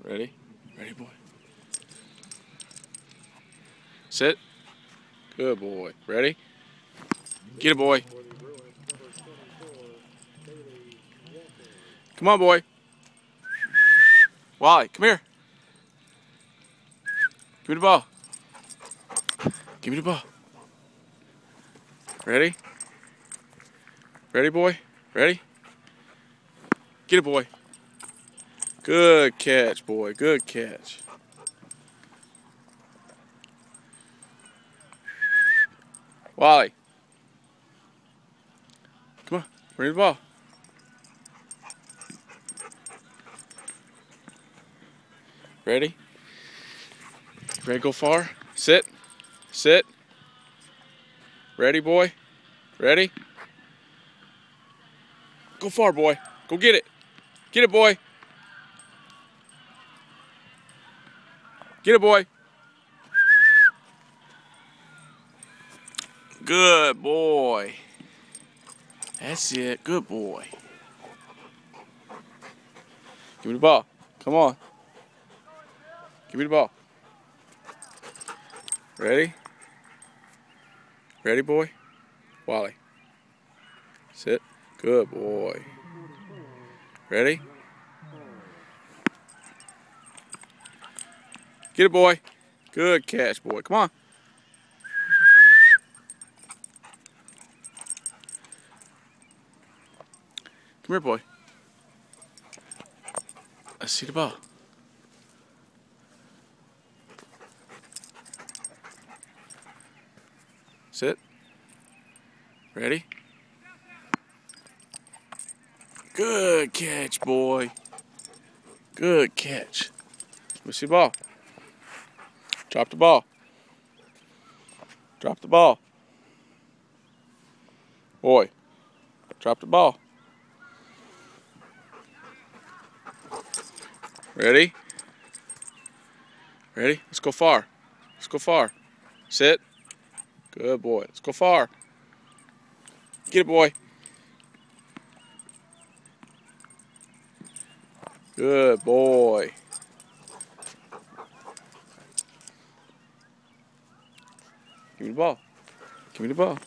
Ready? Ready, boy. Sit. Good boy. Ready? Get it, boy. Come on, boy. Wally, come here. Give me the ball. Give me the ball. Ready? Ready, boy? Ready? Get it, boy. Good catch, boy. Good catch. Wally. Come on. Bring the ball. Ready? Ready to go far? Sit. Sit. Ready, boy? Ready? Go far, boy. Go get it. Get it, boy. Get it, boy. Good boy. That's it. Good boy. Give me the ball. Come on. Give me the ball. Ready? Ready, boy? Wally. Sit. Good boy. Ready? Get it, boy. Good catch, boy. Come on. Come here, boy. Let's see the ball. Sit. Ready? Good catch, boy. Good catch. Let me see the ball. Drop the ball. Drop the ball. Boy, drop the ball. Ready? Ready? Let's go far. Let's go far. Sit. Good boy. Let's go far. Get it, boy. Good boy. Give me the ball. Give me the ball.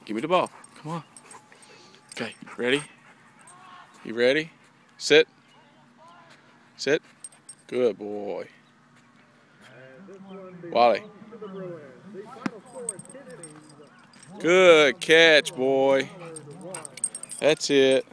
Give me the ball. Come on. Okay, ready? You ready? Sit. Sit. Good boy. Wally. Good catch, boy. That's it.